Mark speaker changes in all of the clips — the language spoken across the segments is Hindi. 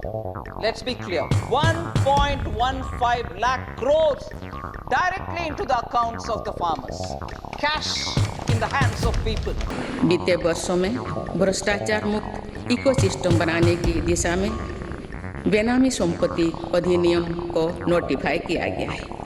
Speaker 1: Let's be clear. 1.15 lakh crores directly into the accounts of the farmers. Cash in the hands of people.
Speaker 2: बीते वर्षों में भ्रष्टाचार मुक्त इकोसिस्टम बनाने की दिशा में बेनामी संपत्ति अधिनियम को नोटिफाई किया गया है।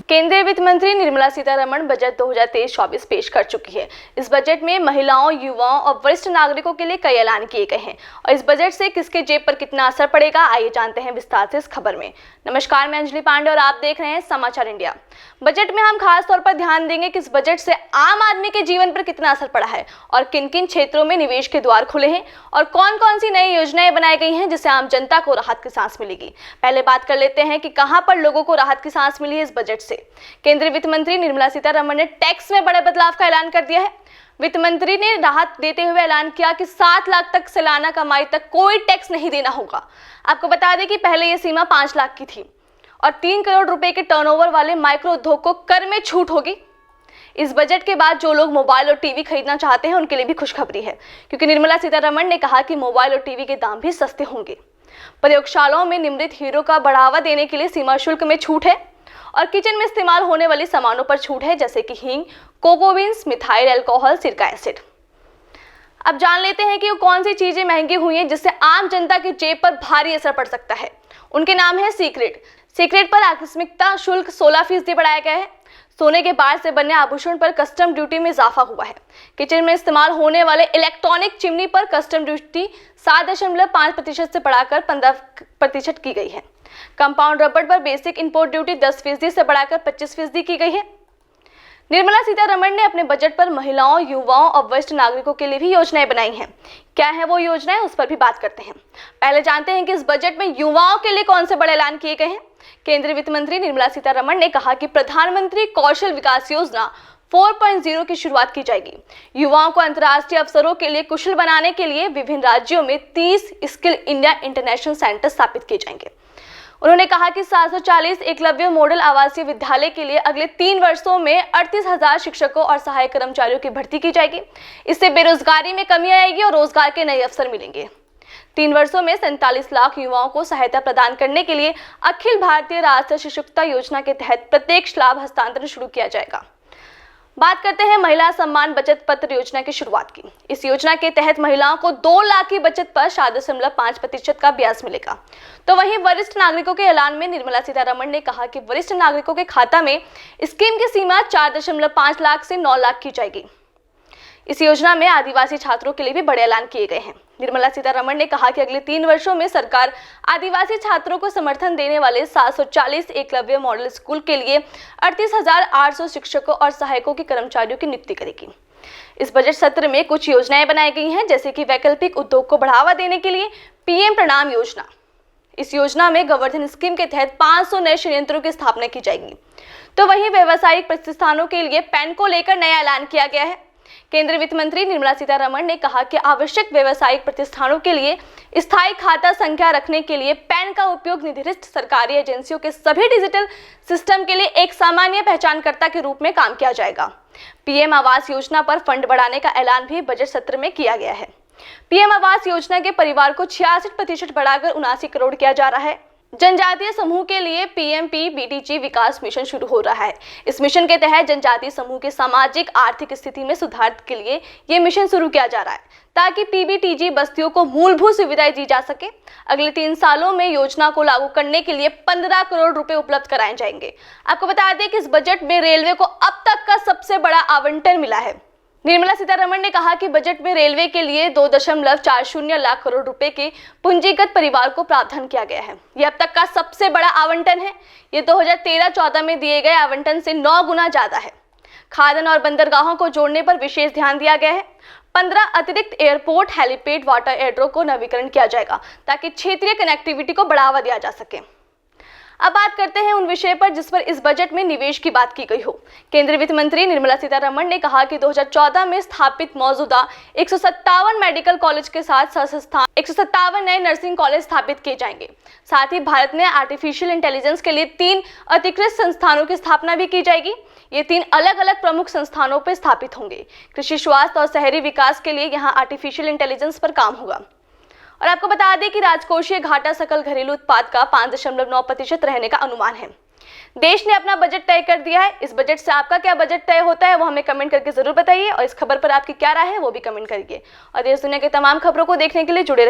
Speaker 3: केंद्रीय वित्त मंत्री निर्मला सीतारमण बजट 2023-24 पेश कर चुकी है। इस बजट में महिलाओं, युवाओं और वरिष्ठ नागरिकों के लिए कई ऐलान किए गए हैं और इस बजट से किसके जेब पर कितना असर पड़ेगा, आइए जानते हैं विस्तार से इस खबर में। नमस्कार, मैं अंजलि पांडे और आप देख रहे हैं समाचार इंडिया। बजट में हम खास तौर पर ध्यान देंगे कि इस बजट से आम आदमी के जीवन पर कितना असर पड़ा है और किन किन क्षेत्रों में निवेश के द्वार खुले हैं और कौन कौन सी नई योजनाएं बनाई गई हैं जिससे आम जनता को राहत की सांस मिलेगी। पहले बात कर लेते हैं कि कहां पर लोगों को राहत की सांस मिली है इस बजट से। केंद्रीय वित्त मंत्री निर्मला सीतारमण ने टैक्स में बड़े बदलाव का ऐलान कर दिया है। वित्त मंत्री ने राहत देते हुए ऐलान किया कि 7 लाख तक सालाना कमाई तक कोई टैक्स नहीं देना होगा। आपको बता दें कि पहले यह सीमा 5 लाख की थी और 3 करोड़ रुपए के टर्नओवर वाले माइक्रो उद्योग को कर में छूट होगी। इस बजट के बाद जो लोग मोबाइल और टीवी खरीदना चाहते हैं उनके लिए भी खुशखबरी है, क्योंकि निर्मला सीतारमण ने कहा कि मोबाइल और टीवी के दाम भी सस्ते होंगे। प्रयोगशालाओं में निर्मित हीरो का बढ़ावा देने के लिए सीमा शुल्क में छूट है और किचन में इस्तेमाल होने वाली सामानों पर छूट है, जैसे कि हींग, कोको बीन्स, मिथाइल अल्कोहल, सिरका एसिड। अब जान लेते हैं कि वो कौन सी चीजें महंगी हुई हैं जिससे आम जनता की जेब पर भारी असर पड़ सकता है। उनके नाम है सीक्रेट पर आकस्मिकता शुल्क 16% बढ़ाया गया है। सोने के बार से बने आभूषण पर कस्टम ड्यूटी में इजाफा हुआ है। किचन में इस्तेमाल होने वाले इलेक्ट्रॉनिक चिमनी पर कस्टम ड्यूटी 7.5% से बढ़ाकर 15% की गई है। कंपाउंड रबड़ पर बेसिक इंपोर्ट ड्यूटी 10% से बढ़ाकर 25% की गई है। निर्मला सीतारमण ने अपने बजट पर महिलाओं, युवाओं और वरिष्ठ नागरिकों के लिए भी योजनाएं बनाई हैं। क्या है वो योजनाएं, उस पर भी बात करते हैं। पहले जानते हैं कि इस बजट में युवाओं के लिए कौन से बड़े ऐलान किए गए हैं। केंद्रीय वित्त मंत्री निर्मला सीतारमण ने कहा कि प्रधानमंत्री कौशल विकास योजना 4.0 की शुरुआत की जाएगी। युवाओं को अंतर्राष्ट्रीय अवसरों के लिए कुशल बनाने के लिए विभिन्न राज्यों में 30 स्किल इंडिया इंटरनेशनल सेंटर स्थापित किए जाएंगे। उन्होंने कहा कि 740 एकलव्य मॉडल आवासीय विद्यालय के लिए अगले 3 वर्षों में 38,000 शिक्षकों और सहायक कर्मचारियों की भर्ती की जाएगी। इससे बेरोजगारी में कमी आएगी और रोजगार के नए अवसर मिलेंगे। 3 वर्षों में 47 लाख युवाओं को सहायता प्रदान करने के लिए अखिल भारतीय राष्ट्रीय शिशुता योजना के तहत प्रत्यक्ष लाभ हस्तांतरण शुरू किया जाएगा। बात करते हैं महिला सम्मान बचत पत्र योजना की शुरुआत की। इस योजना के तहत महिलाओं को 2 लाख की बचत पर 7.5% का ब्याज मिलेगा। तो वहीं वरिष्ठ नागरिकों के ऐलान में निर्मला सीतारमण ने कहा कि वरिष्ठ नागरिकों के खाता में स्कीम की सीमा 4.5 लाख से 9 लाख की जाएगी। इस योजना में आदिवासी छात्रों के लिए भी बड़े ऐलान किए गए हैं। निर्मला सीतारमण ने कहा कि अगले 3 वर्षों में सरकार आदिवासी छात्रों को समर्थन देने वाले 740 एकलव्य मॉडल स्कूल के लिए 38,800 शिक्षकों और सहायकों के कर्मचारियों की नियुक्ति करेगी। इस बजट सत्र में कुछ योजनाएं बनाई गई हैं, जैसे कि वैकल्पिक उद्योग को बढ़ावा देने के लिए पीएम प्रणाम योजना। इस योजना में गोवर्धन स्कीम के तहत 500 नए संयंत्रों की स्थापना की जाएगी। तो वहीं व्यावसायिक प्रतिष्ठानों के लिए पैन को लेकर नया ऐलान किया गया है। केंद्रीय वित्त मंत्री निर्मला सीतारमण ने कहा कि आवश्यक व्यावसायिक प्रतिष्ठानों के लिए स्थायी खाता संख्या रखने के लिए पैन का उपयोग निर्दिष्ट सरकारी एजेंसियों के सभी डिजिटल सिस्टम के लिए एक सामान्य पहचानकर्ता के रूप में काम किया जाएगा। पीएम आवास योजना पर फंड बढ़ाने का ऐलान भी बजट सत्र में किया गया है। पीएम आवास योजना के परिवार को 66% बढ़ाकर 79 करोड़ किया जा रहा है। जनजातीय समूह के लिए पीएमपीबीटीजी विकास मिशन शुरू हो रहा है। इस मिशन के तहत जनजातीय समूह के सामाजिक आर्थिक स्थिति में सुधार के लिए ये मिशन शुरू किया जा रहा है, ताकि पीबीटीजी बस्तियों को मूलभूत सुविधाएं दी जा सके। अगले 3 सालों में योजना को लागू करने के लिए 15 करोड़ रुपए उपलब्ध कराए जाएंगे। आपको बता दें कि इस बजट में रेलवे को अब तक का सबसे बड़ा आवंटन मिला है। निर्मला सीतारमण ने कहा कि बजट में रेलवे के लिए 2.40 लाख करोड़ रुपए के पूंजीगत परिवार को प्रावधान किया गया है। यह अब तक का सबसे बड़ा आवंटन है। ये 2013-14 में दिए गए आवंटन से 9 गुना ज्यादा है। खाद्यान्न और बंदरगाहों को जोड़ने पर विशेष ध्यान दिया गया है। 15 अतिरिक्त एयरपोर्ट, हेलीपैड, वाटर एड्रो को नवीकरण किया जाएगा, ताकि क्षेत्रीय कनेक्टिविटी को बढ़ावा दिया जा सके। अब बात करते हैं उन विषय पर जिस पर इस बजट में निवेश की बात की गई हो। केंद्रीय वित्त मंत्री निर्मला सीतारमण ने कहा कि 2014 में स्थापित मौजूदा 157 मेडिकल कॉलेज के साथ संस्थान 157 नए नर्सिंग कॉलेज स्थापित किए जाएंगे। साथ ही भारत में आर्टिफिशियल इंटेलिजेंस के लिए 3 अधिकृत संस्थानों की स्थापना भी की जाएगी। ये 3 अलग अलग प्रमुख संस्थानों पर स्थापित होंगे। कृषि, स्वास्थ्य और शहरी विकास के लिए यहाँ आर्टिफिशियल इंटेलिजेंस पर काम होगा। और आपको बता दें कि राजकोषीय घाटा सकल घरेलू उत्पाद का 5.9% रहने का अनुमान है। देश ने अपना बजट तय कर दिया है। इस बजट से आपका क्या बजट तय होता है वो हमें कमेंट करके जरूर बताइए, और इस खबर पर आपकी क्या राय है वो भी कमेंट करिए। और देश दुनिया के तमाम खबरों को देखने के लिए जुड़े रहिए